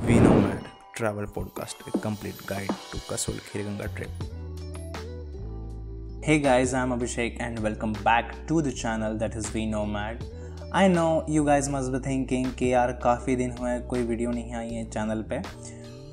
We Nomad Travel Podcast, a complete guide to Kasol Khirganga trip. Hey guys, I'm Abhishek and welcome back to the channel that is We Nomad. I know you guys must be thinking कि यार काफ़ी दिन हुए कोई video नहीं आई है channel पे।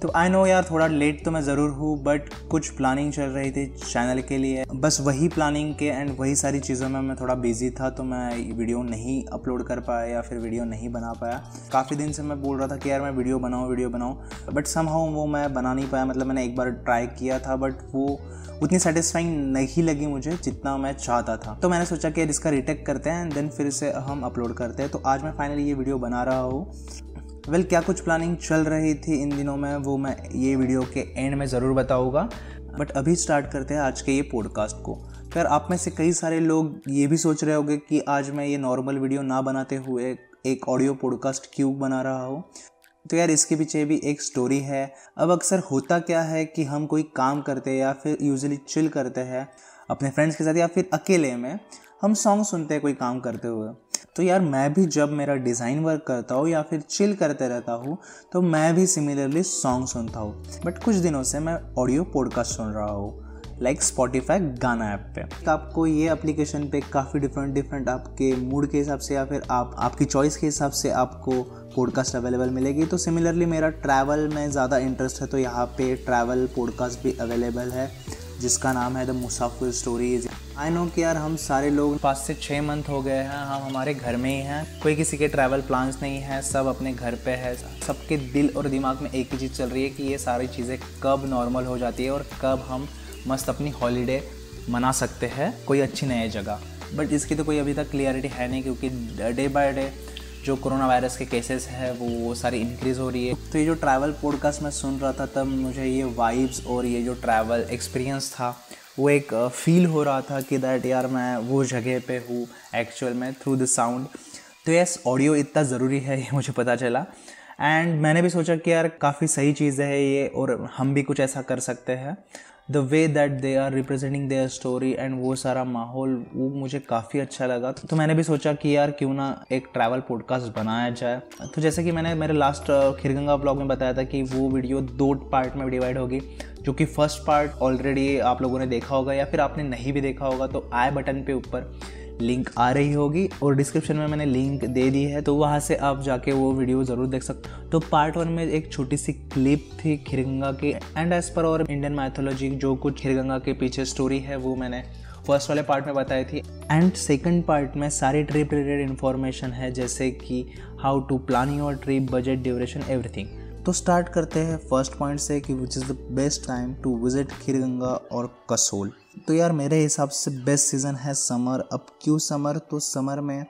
तो आई नो यार थोड़ा लेट तो मैं ज़रूर हूँ, बट कुछ प्लानिंग चल रही थी चैनल के लिए। बस वही प्लानिंग के एंड वही सारी चीज़ों में मैं थोड़ा बिजी था, तो मैं वीडियो नहीं अपलोड कर पाया या फिर वीडियो नहीं बना पाया। काफ़ी दिन से मैं बोल रहा था कि यार मैं वीडियो बनाऊँ, बट समहाउ वो मैं बना नहीं पाया। मतलब मैंने एक बार ट्राई किया था, बट वो उतनी सेटिस्फाइंग नहीं लगी मुझे जितना मैं चाहता था। तो मैंने सोचा कि यार इसका रीटेक करते हैं एंड देन फिर से हम अपलोड करते हैं। तो आज मैं फाइनली ये वीडियो बना रहा हूँ। क्या कुछ प्लानिंग चल रही थी इन दिनों में वो मैं ये वीडियो के एंड में ज़रूर बताऊँगा। बट अभी स्टार्ट करते हैं आज के ये पॉडकास्ट को। फिर आप में से कई सारे लोग ये भी सोच रहे होंगे कि आज मैं ये नॉर्मल वीडियो ना बनाते हुए एक ऑडियो पॉडकास्ट क्यों बना रहा हूँ। तो यार इसके पीछे भी एक स्टोरी है। अब अक्सर होता क्या है कि हम कोई काम करते हैं या फिर यूजुअली चिल करते हैं अपने फ्रेंड्स के साथ या फिर अकेले में हम सॉन्ग सुनते हैं कोई काम करते हुए। तो यार मैं भी जब मेरा डिज़ाइन वर्क करता हूँ या फिर चिल करते रहता हूँ तो मैं भी सिमिलरली सॉन्ग सुनता हूँ। बट कुछ दिनों से मैं ऑडियो पॉडकास्ट सुन रहा हूँ लाइक स्पॉटिफाई गाना ऐप पे। आपको ये एप्लीकेशन पे काफ़ी डिफरेंट आपके मूड के हिसाब से या फिर आपकी चॉइस के हिसाब से आपको पॉडकास्ट अवेलेबल मिलेगी। तो सिमिलरली मेरा ट्रैवल में ज़्यादा इंटरेस्ट है, तो यहाँ पे ट्रैवल पॉडकास्ट भी अवेलेबल है जिसका नाम है the Musafir stories. I know कि यार हम सारे लोग 5 से 6 मंथ हो गए हैं हम हमारे घर में ही हैं। कोई किसी के ट्रैवल प्लान्स नहीं है, सब अपने घर पे है। सबके दिल और दिमाग में एक ही चीज़ चल रही है कि ये सारी चीज़ें कब नॉर्मल हो जाती है और कब हम मस्त अपनी हॉलीडे मना सकते हैं कोई अच्छी नई जगह। बट इसकी तो कोई अभी तक क्लियरिटी है नहीं, क्योंकि डे बाय डे जो कोरोना वायरस के केसेस है वो सारी इंक्रीज़ हो रही है। तो ये जो ट्रैवल पॉडकास्ट मैं सुन रहा था तब मुझे ये वाइब्स और ये जो ट्रैवल एक्सपीरियंस था वो एक फील हो रहा था कि दैट यार मैं वो जगह पे हूँ एक्चुअल में थ्रू द साउंड। तो यस, ऑडियो इतना ज़रूरी है ये मुझे पता चला एंड मैंने भी सोचा कि यार काफ़ी सही चीज़ है ये और हम भी कुछ ऐसा कर सकते हैं। The way that they are representing their story and वो सारा माहौल वो मुझे काफ़ी अच्छा लगा। तो मैंने भी सोचा कि यार क्यों ना एक ट्रैवल पॉडकास्ट बनाया जाए। तो जैसे कि मैंने मेरे लास्ट खिरगंगा ब्लॉग में बताया था कि वो वीडियो 2 पार्ट में डिवाइड होगी, जो कि फर्स्ट पार्ट ऑलरेडी आप लोगों ने देखा होगा या फिर आपने नहीं भी देखा होगा तो आई बटन पे ऊपर लिंक आ रही होगी और डिस्क्रिप्शन में मैंने लिंक दे दी है, तो वहाँ से आप जाके वो वीडियो ज़रूर देख सकते हो। तो पार्ट 1 में एक छोटी सी क्लिप थी खिरगंगा की एंड एज पर और इंडियन मैथोलॉजी जो कुछ खिरगंगा के पीछे स्टोरी है वो मैंने फर्स्ट वाले पार्ट में बताई थी। एंड सेकंड पार्ट में सारी ट्रिप रिलेटेड इन्फॉर्मेशन है, जैसे कि how to plan your trip, budget, duration, everything. तो स्टार्ट करते हैं फर्स्ट पॉइंट से कि which is the best time to visit Kheerganga और कसोल। तो यार मेरे हिसाब से बेस्ट सीज़न है समर। अब क्यों समर? तो समर में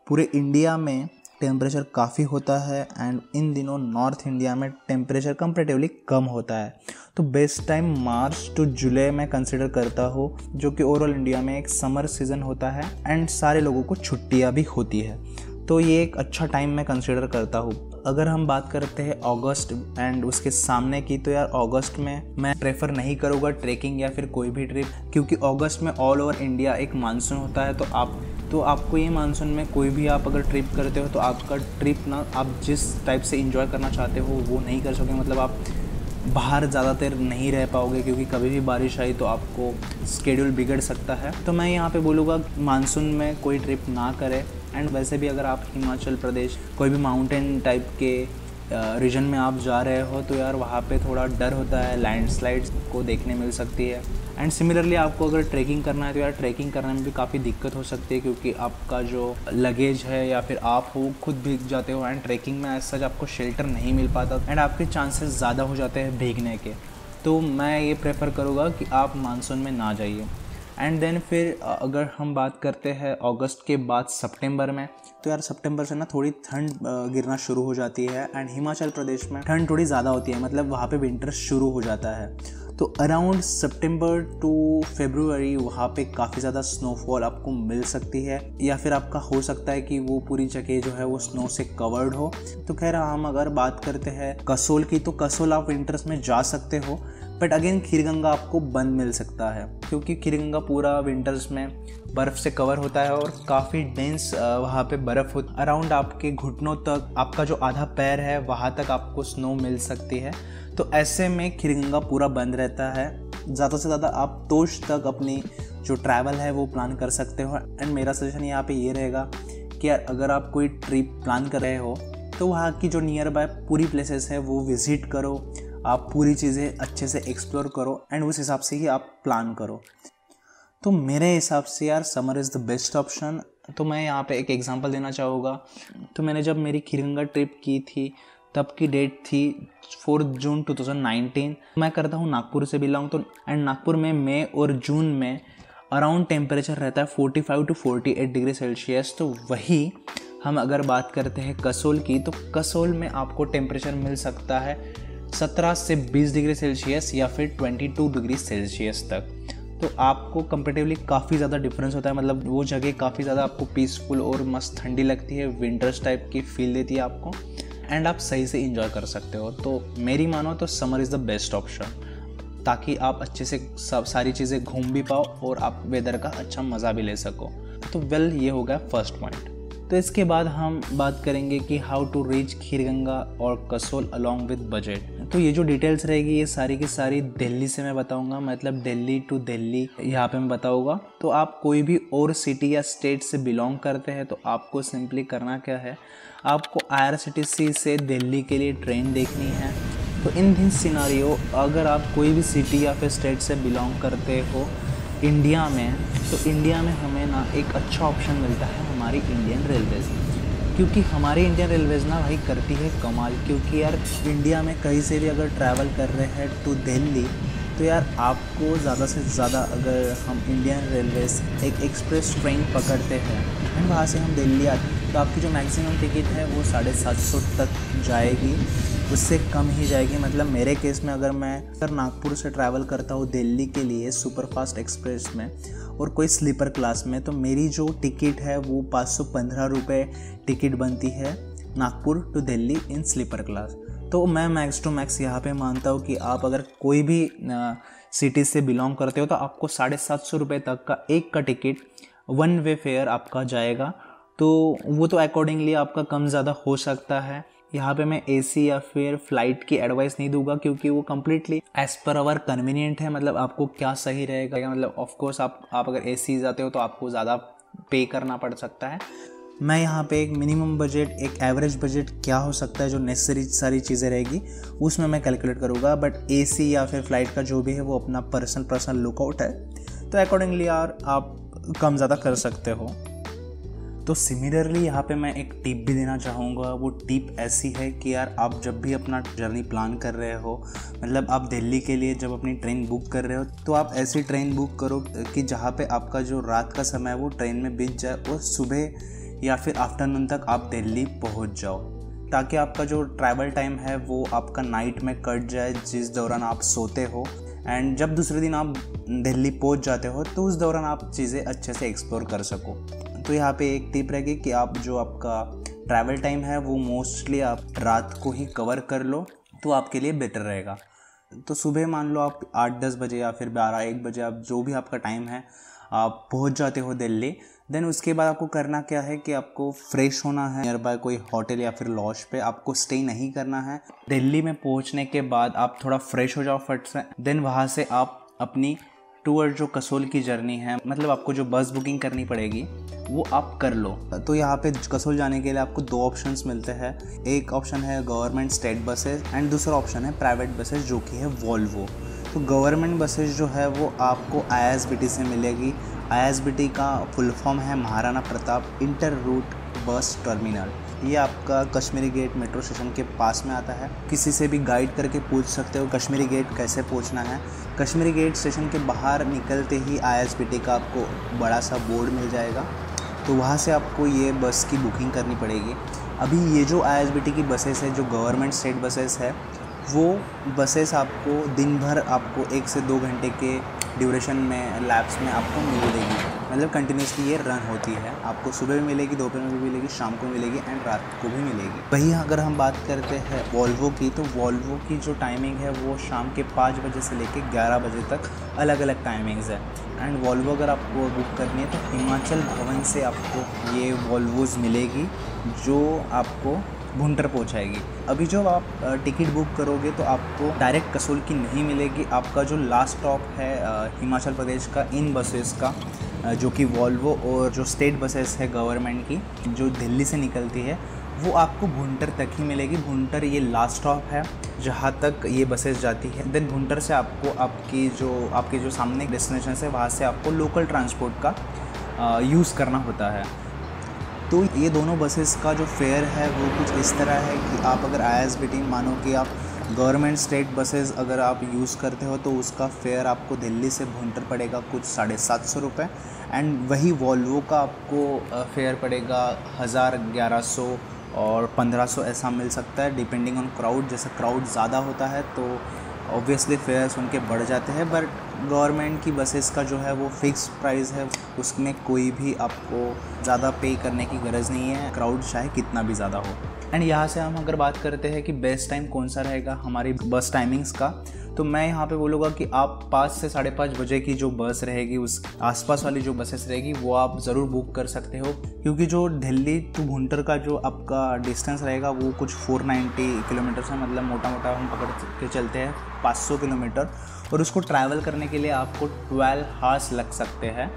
पूरे इंडिया में टेम्परेचर काफ़ी होता है एंड इन दिनों नॉर्थ इंडिया में टेम्परेचर कंपैरेटिवली कम होता है। तो बेस्ट टाइम मार्च टू जुलाई मैं कंसिडर करता हूँ, जो कि ओवरऑल इंडिया में एक समर सीज़न होता है एंड सारे लोगों को छुट्टियाँ भी होती है। तो ये एक अच्छा टाइम मैं कंसिडर करता हूँ। अगर हम बात करते हैं अगस्त एंड उसके सामने की, तो यार अगस्त में मैं प्रेफर नहीं करूँगा ट्रैकिंग या फिर कोई भी ट्रिप, क्योंकि अगस्त में ऑल ओवर इंडिया एक मानसून होता है। तो आपको ये मानसून में कोई भी आप अगर ट्रिप करते हो तो आपका ट्रिप ना आप जिस टाइप से एंजॉय करना चाहते हो वो नहीं कर सकोगे। मतलब आप बाहर ज़्यादातर नहीं रह पाओगे क्योंकि कभी भी बारिश आई तो आपको स्केड्यूल बिगड़ सकता है। तो मैं यहाँ पे बोलूँगा मानसून में कोई ट्रिप ना करें। एंड वैसे भी अगर आप हिमाचल प्रदेश कोई भी माउंटेन टाइप के रीजन में आप जा रहे हो तो यार वहाँ पे थोड़ा डर होता है, लैंडस्लाइड्स को देखने मिल सकती है। एंड सिमिलरली आपको अगर ट्रैकिंग करना है तो यार ट्रैकिंग करने में भी काफ़ी दिक्कत हो सकती है, क्योंकि आपका जो लगेज है या फिर आप हो खुद भीग जाते हो एंड ट्रैकिंग में ऐसा आपको शेल्टर नहीं मिल पाता एंड आपके चांसेस ज़्यादा हो जाते हैं भीगने के। तो मैं ये प्रेफर करूँगा कि आप मानसून में ना जाइए। एंड देन फिर अगर हम बात करते हैं अगस्त के बाद सितंबर में, तो यार सितंबर से ना थोड़ी ठंड गिरना शुरू हो जाती है एंड हिमाचल प्रदेश में ठंड थोड़ी ज़्यादा होती है, मतलब वहाँ पे विंटर शुरू हो जाता है। तो अराउंड सितंबर टू फरवरी वहाँ पे काफ़ी ज़्यादा स्नोफॉल आपको मिल सकती है, या फिर आपका हो सकता है कि वो पूरी जगह जो है वो स्नो से कवर्ड हो। तो खैर हम अगर बात करते हैं कसोल की, तो कसोल आप विंटर्स में जा सकते हो, बट अगेन खीरगंगा आपको बंद मिल सकता है, क्योंकि खीरगंगा पूरा विंटर्स में बर्फ़ से कवर होता है और काफ़ी डेंस वहाँ पे बर्फ़ हो, अराउंड आपके घुटनों तक, आपका जो आधा पैर है वहाँ तक आपको स्नो मिल सकती है। तो ऐसे में खीरगंगा पूरा बंद रहता है। ज़्यादा से ज़्यादा आप तोश तक अपनी जो ट्रैवल है वो प्लान कर सकते हो। एंड मेरा सजेशन यहाँ पे ये रहेगा कि यार अगर आप कोई ट्रिप प्लान कर रहे हो तो वहाँ की जो नियर बाय पूरी प्लेसेस है वो विज़िट करो, आप पूरी चीज़ें अच्छे से एक्सप्लोर करो एंड उस हिसाब से ही आप प्लान करो। तो मेरे हिसाब से यार summer is the best option. तो मैं यहाँ पे एक एग्जांपल देना चाहूँगा। तो मैंने जब मेरी खीरगंगा ट्रिप की थी तब की डेट थी 4 जून 2019। मैं करता हूँ नागपुर से बिलोंग, तो एंड नागपुर में मई और जून में अराउंड टेम्परेचर रहता है 45 to 48 डिग्री सेल्सियस। तो वही हम अगर बात करते हैं कसोल की, तो कसोल में आपको टेम्परेचर मिल सकता है 17 से 20 डिग्री सेल्सियस या फिर 22 डिग्री सेल्सियस तक। तो आपको कंपेरेटिवली काफ़ी ज़्यादा डिफरेंस होता है, मतलब वो जगह काफ़ी ज़्यादा आपको पीसफुल और मस्त ठंडी लगती है, विंटर्स टाइप की फील देती है आपको, एंड आप सही से इंजॉय कर सकते हो। तो मेरी मानो तो summer is the best option, ताकि आप अच्छे से सब सारी चीज़ें घूम भी पाओ और आप वेदर का अच्छा मज़ा भी ले सको। तो वेल ये हो गया फर्स्ट पॉइंट। तो इसके बाद हम बात करेंगे कि हाउ टू रीच खीरगंगा और कसोल अलॉन्ग विद बजट। तो ये जो डिटेल्स रहेगी ये सारी की सारी दिल्ली से मैं बताऊंगा, मतलब दिल्ली टू दिल्ली यहाँ पे मैं बताऊंगा। तो आप कोई भी और सिटी या स्टेट से बिलोंग करते हैं तो आपको सिंपली करना क्या है, आपको IRCTC से दिल्ली के लिए ट्रेन देखनी है। तो इन दिस सिनारियो अगर आप कोई भी सिटी या फिर स्टेट से बिलोंग करते हो इंडिया में, तो इंडिया में हमें ना एक अच्छा ऑप्शन मिलता है हमारी इंडियन रेलवेज़, क्योंकि हमारी इंडियन रेलवेज़ ना भाई करती है कमाल। क्योंकि यार इंडिया में कहीं से भी अगर ट्रैवल कर रहे हैं टू दिल्ली, तो यार आपको ज़्यादा से ज़्यादा अगर हम इंडियन रेलवेज़ एक एक्सप्रेस ट्रेन पकड़ते हैं एंड वहाँ से हम दिल्ली आते हैं, तो आपकी जो मैक्सिमम टिकट है वो 750 तक जाएगी, उससे कम ही जाएगी। मतलब मेरे केस में अगर मैं नागपुर से ट्रैवल करता हूँ दिल्ली के लिए सुपरफास्ट एक्सप्रेस में और कोई स्लीपर क्लास में, तो मेरी जो टिकट है वो 515 रुपये टिकट बनती है Nagpur to Delhi in sleeper class. तो मैं मैक्स टू मैक्स यहाँ पे मानता हूँ कि आप अगर कोई भी सिटी से बिलोंग करते हो तो आपको 750 रुपये तक का एक का टिकट वन वे फेयर आपका जाएगा। तो वो तो अकॉर्डिंगली आपका कम ज़्यादा हो सकता है। यहाँ पे मैं AC या फिर फ़्लाइट की एडवाइस नहीं दूंगा, क्योंकि वो completely as per hour convenient है, मतलब आपको क्या सही रहेगा। मतलब ऑफ कोर्स आप अगर AC जाते हो तो आपको ज़्यादा पे करना पड़ सकता है। मैं यहाँ पे एक मिनिमम बजट, एक एवरेज बजट क्या हो सकता है जो नेसेसरी सारी चीज़ें रहेगी उसमें मैं कैलकुलेट करूँगा। बट AC या फिर फ़्लाइट का जो भी है वो अपना पर्सनल लुकआउट है, तो अकॉर्डिंगली यार आप कम ज़्यादा कर सकते हो। तो सिमिलरली यहाँ पे मैं एक टिप भी देना चाहूँगा। वो टिप ऐसी है कि यार आप जब भी अपना जर्नी प्लान कर रहे हो, मतलब आप दिल्ली के लिए जब अपनी ट्रेन बुक कर रहे हो, तो आप ऐसी ट्रेन बुक करो कि जहाँ पे आपका जो रात का समय है वो ट्रेन में बीत जाए और सुबह या फिर आफ्टरनून तक आप दिल्ली पहुँच जाओ, ताकि आपका जो ट्रैवल टाइम है वो आपका नाइट में कट जाए जिस दौरान आप सोते हो। एंड जब दूसरे दिन आप दिल्ली पहुँच जाते हो तो उस दौरान आप चीज़ें अच्छे से एक्सप्लोर कर सको। तो यहाँ पे एक टिप रहेगी कि आप जो आपका ट्रैवल टाइम है वो मोस्टली आप रात को ही कवर कर लो, तो आपके लिए बेटर रहेगा। तो सुबह मान लो आप 8-10 बजे या फिर 12-1 बजे, आप जो भी आपका टाइम है आप पहुँच जाते हो दिल्ली। देन उसके बाद आपको करना क्या है कि आपको फ्रेश होना है, नियर बाय कोई होटल या फिर लॉज पे आपको स्टे नहीं करना है। दिल्ली में पहुँचने के बाद आप थोड़ा फ्रेश हो जाओ फट से, देन वहाँ से आप अपनी टूर जो कसोल की जर्नी है, मतलब आपको जो बस बुकिंग करनी पड़ेगी वो आप कर लो। तो यहाँ पे कसोल जाने के लिए आपको 2 ऑप्शंस मिलते हैं। एक ऑप्शन है गवर्नमेंट स्टेट बसेस एंड दूसरा ऑप्शन है प्राइवेट बसेस जो कि है वोल्वो। तो गवर्नमेंट बसेस जो है वो आपको ISBT से मिलेगी। ISBT का फुल फॉर्म है Maharana Pratap inter route bus terminal. ये आपका कश्मीरी गेट मेट्रो स्टेशन के पास में आता है। किसी से भी गाइड करके पूछ सकते हो कश्मीरी गेट कैसे पहुंचना है। कश्मीरी गेट स्टेशन के बाहर निकलते ही ISBT का आपको बड़ा सा बोर्ड मिल जाएगा, तो वहाँ से आपको ये बस की बुकिंग करनी पड़ेगी। अभी ये जो ISBT की बसेस है, जो गवर्नमेंट स्टेट बसेस है, वो बसेस आपको दिन भर आपको 1 से 2 घंटे के ड्यूरेशन में लैब्स में आपको मिल देगी। मतलब कंटिन्यूसली ये रन होती है। आपको सुबह भी मिलेगी, दोपहर में भी मिलेगी, शाम को मिलेगी एंड रात को भी मिलेगी। वहीं अगर हम बात करते हैं वॉल्वो की, तो वॉल्वो की जो टाइमिंग है वो शाम के 5 बजे से लेकर 11 बजे तक अलग अलग टाइमिंग्स है। एंड वॉल्वो अगर आपको बुक करनी है तो हिमाचल भवन से आपको ये वॉल्वोज़ मिलेगी जो आपको भुंटर पहुंचाएगी। अभी जो आप टिकट बुक करोगे तो आपको डायरेक्ट कसोल की नहीं मिलेगी। आपका जो लास्ट स्टॉप है हिमाचल प्रदेश का इन बसेस का, जो कि वॉल्वो और जो स्टेट बसेस है गवर्नमेंट की जो दिल्ली से निकलती है, वो आपको भुंटर तक ही मिलेगी। भुंटर ये लास्ट स्टॉप है जहाँ तक ये बसेस जाती है। देन भुंटर से आपको आपके जो सामने डेस्टिनेशन है वहाँ से आपको लोकल ट्रांसपोर्ट का यूज़ करना होता है। तो ये दोनों बसेस का जो फेयर है वो कुछ इस तरह है कि आप अगर ISBT मानो कि आप गवर्नमेंट स्टेट बसेस अगर आप यूज़ करते हो तो उसका फेयर आपको दिल्ली से भुंटर पड़ेगा कुछ 750 रुपये। एंड वही वॉल्वो का आपको फेयर पड़ेगा 1000, 1100 और 1500 ऐसा मिल सकता है, डिपेंडिंग ऑन क्राउड। जैसे क्राउड ज़्यादा होता है तो ऑब्वियसली फेयर्स उनके बढ़ जाते हैं, बट गवर्नमेंट की बसेस का जो है वो फिक्स प्राइस है, उसमें कोई भी आपको ज़्यादा पे करने की गरज नहीं है, क्राउड चाहे कितना भी ज़्यादा हो। एंड यहाँ से हम अगर बात करते हैं कि बेस्ट टाइम कौन सा रहेगा हमारी बस टाइमिंग्स का, तो मैं यहाँ पे बोलूँगा कि आप 5 से 5:30 बजे की जो बस रहेगी, उस आसपास वाली जो बसेस रहेगी वो आप ज़रूर बुक कर सकते हो, क्योंकि जो दिल्ली टू भुंटर का जो आपका डिस्टेंस रहेगा वो कुछ 490 किलोमीटर है। मतलब मोटा मोटा हम पकड़ के चलते हैं 500 किलोमीटर, और उसको ट्रैवल करने के लिए आपको 12 आवर्स लग सकते हैं,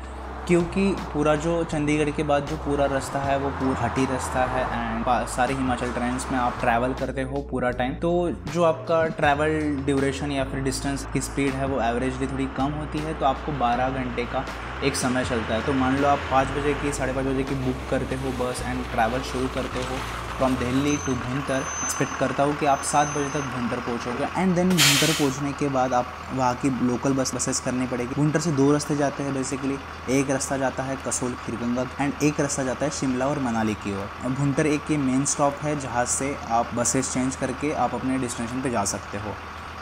क्योंकि पूरा जो चंडीगढ़ के बाद जो पूरा रास्ता है वो पूरा घाटी रास्ता है एंड सारे हिमाचल ट्रेन्स में आप ट्रैवल करते हो पूरा टाइम। तो जो आपका ट्रैवल ड्यूरेशन या फिर डिस्टेंस की स्पीड है वो एवरेजली थोड़ी कम होती है, तो आपको 12 घंटे का एक समय चलता है। तो मान लो आप 5 बजे की 5:30 बजे की बुक करते हो बस एंड ट्रैवल शुरू करते हो from Delhi to Bhuntar. Expect करता हूँ कि आप 7 बजे तक भुंटर पहुँचोगे एंड देन भुंटर पहुँचने के बाद आप वहाँ की लोकल बसेस करनी पड़ेगी। भुंटर से 2 रास्ते जाते हैं बेसिकली, एक रास्ता जाता है कसोल खीरगंगा एंड एक रास्ता जाता है शिमला और मनाली की ओर। भुंटर एक ये मेन स्टॉप है जहाँ से आप बसेस चेंज करके आप अपने डेस्टिनेशन पे जा सकते हो।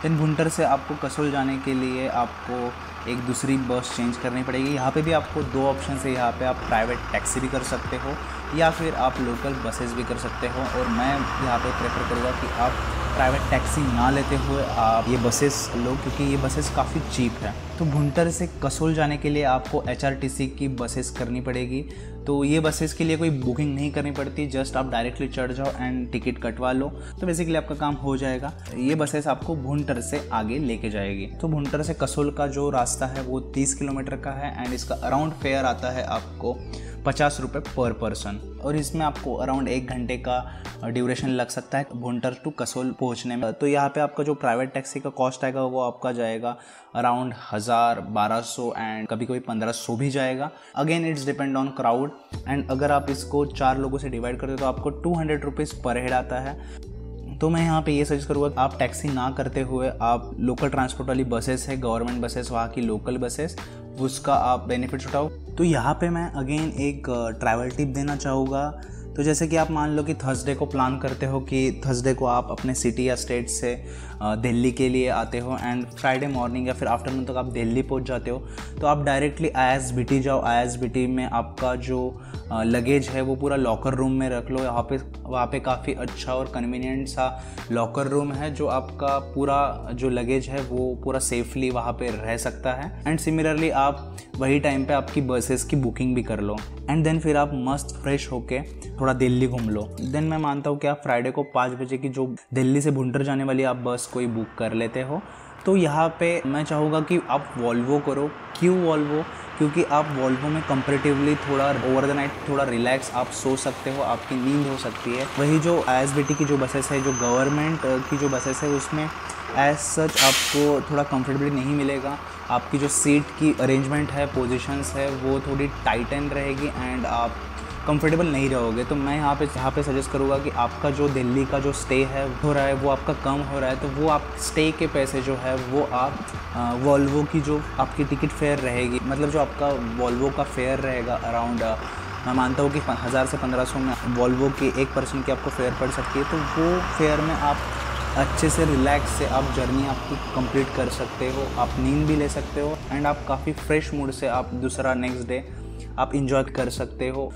देन भुंटर से आपको कसोल जाने के लिए आपको एक दूसरी बस चेंज करनी पड़ेगी। यहाँ पे भी आपको 2 ऑप्शन है, यहाँ पे आप प्राइवेट टैक्सी भी कर सकते हो या फिर आप लोकल बसेस भी कर सकते हो, और मैं यहाँ पे प्रेफर करूँगा कि आप प्राइवेट टैक्सी ना लेते हुए आप ये बसेस लो, क्योंकि ये बसेस काफ़ी चीप है। तो भुंटर से कसोल जाने के लिए आपको HRTC की बसेस करनी पड़ेगी। तो ये बसेस के लिए कोई बुकिंग नहीं करनी पड़ती, जस्ट आप डायरेक्टली चढ़ जाओ एंड टिकट कटवा लो, तो बेसिकली आपका काम हो जाएगा। ये बसेस आपको भुंटर से आगे लेके जाएगी। तो भुंटर से कसोल का जो रास्ता है वो 30 किलोमीटर का है एंड इसका अराउंड फेयर आता है आपको 50 रुपये पर पर्सन, और इसमें आपको अराउंड 1 घंटे का ड्यूरेशन लग सकता है भुंटर टू कसोल पहुंचने में। तो यहाँ पे आपका जो प्राइवेट टैक्सी का कॉस्ट आएगा वो आपका जाएगा अराउंड 1000, 1200 एंड कभी कभी 1500 भी जाएगा। Again it's depend on crowd, and अगर आप इसको 4 लोगों से डिवाइड करते हो तो आपको 200 रुपीज़ पर हेड आता है। तो मैं यहाँ पे ये सजेस्ट करूँगा आप टैक्सी ना करते हुए आप लोकल ट्रांसपोर्ट वाली बसेस है, गवर्नमेंट बसेस, वहाँ की लोकल बसेस, उसका आप बेनिफिट उठाओ। तो यहाँ पे मैं अगेन एक ट्रैवल टिप देना चाहूँगा। तो जैसे कि आप मान लो कि थर्सडे को प्लान करते हो कि थर्सडे को आप अपने सिटी या स्टेट से दिल्ली के लिए आते हो एंड फ्राइडे मॉर्निंग या फिर आफ्टरनून तक आप दिल्ली पहुंच जाते हो, तो आप डायरेक्टली ISBT जाओ। ISBT में आपका जो लगेज है वो पूरा लॉकर रूम में रख लो। वहाँ पे काफ़ी अच्छा और कन्वीनियंट सा लॉकर रूम है, जो आपका पूरा जो लगेज है वो पूरा सेफली वहाँ पे रह सकता है। एंड सिमिलरली आप वही टाइम पे आपकी बसेस की बुकिंग भी कर लो एंड देन फिर आप मस्त फ्रेश होके थोड़ा दिल्ली घूम लो। देन मैं मानता हूँ कि आप फ्राइडे को 5 बजे की जो दिल्ली से भुंटर जाने वाली आप बस कोई बुक कर लेते हो। तो यहाँ पे मैं चाहूँगा कि आप वॉल्वो करो। क्यों वॉल्वो? क्योंकि आप वॉल्वो में कंपैरेटिवली थोड़ा ओवर द नाइट थोड़ा रिलैक्स आप सो सकते हो, आपकी नींद हो सकती है। वही जो ISBT की जो बसेस है, जो गवर्नमेंट की जो बसेस है, उसमें एज सच आपको थोड़ा कंफर्टेबली नहीं मिलेगा। आपकी जो सीट की अरेंजमेंट है, पोजीशंस है, वो थोड़ी टाइटन रहेगी एंड आप कंफर्टेबल नहीं रहोगे। तो मैं यहाँ पे सजेस्ट करूँगा कि आपका जो दिल्ली का जो स्टे है हो रहा है वो आपका कम हो रहा है, तो वो आप स्टे के पैसे जो है वो आप वॉल्वो की जो आपकी टिकट फेयर रहेगी, मतलब जो आपका वॉल्वो का फेयर रहेगा अराउंड मैं मानता हूँ कि 1000 से 1500 में वॉल्वो की एक पर्सन की आपको फेयर पड़ सकती है। तो वो फेयर में आप अच्छे से रिलैक्स से आप जर्नी आपकी कंप्लीट कर सकते हो, आप नींद भी ले सकते हो एंड आप काफ़ी फ्रेश मूड से आप दूसरा नेक्स्ट डे आप इंजॉय कर सकते हो।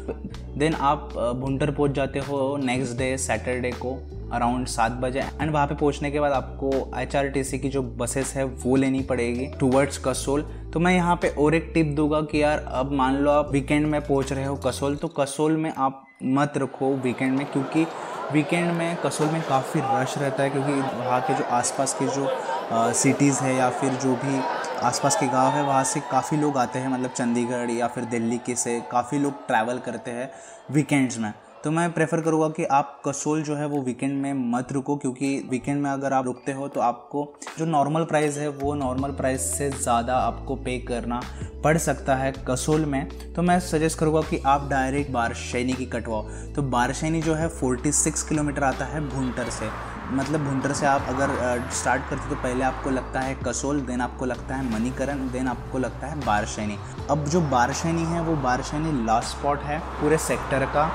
देन आप भुंटर पहुंच जाते हो नेक्स्ट डे सैटरडे को अराउंड 7 बजे। एंड वहाँ पे पहुँचने के बाद आपको HRTC की जो बसेस है वो लेनी पड़ेगी टूवर्ड्स कसोल। तो मैं यहाँ पे और एक टिप दूंगा कि यार अब मान लो आप वीकेंड में पहुँच रहे हो कसोल, तो कसोल में आप मत रखो वीकेंड में, क्योंकि वीकेंड में कसोल में काफ़ी रश रहता है, क्योंकि वहाँ के जो आसपास के जो सिटीज़ है या फिर जो भी आसपास के गांव है वहाँ से काफ़ी लोग आते हैं, मतलब चंडीगढ़ या फिर दिल्ली के से काफ़ी लोग ट्रैवल करते हैं वीकेंड्स में। तो मैं प्रेफर करूँगा कि आप कसोल जो है वो वीकेंड में मत रुको, क्योंकि वीकेंड में अगर आप रुकते हो तो आपको जो नॉर्मल प्राइस है वो नॉर्मल प्राइस से ज़्यादा आपको पे करना पड़ सकता है कसोल में। तो मैं सजेस्ट करूँगा कि आप डायरेक्ट बारशैनी की कटवाओ। तो बारशैनी जो है 46 किलोमीटर आता है भुंटर से, मतलब भुंटर से आप अगर स्टार्ट करते तो पहले आपको लगता है कसोल, देन आपको लगता है मणिकरण, देन आपको लगता है बारशैनी। अब जो बारशैनी है वो बारशैनी लास्ट स्पॉट है पूरे सेक्टर का,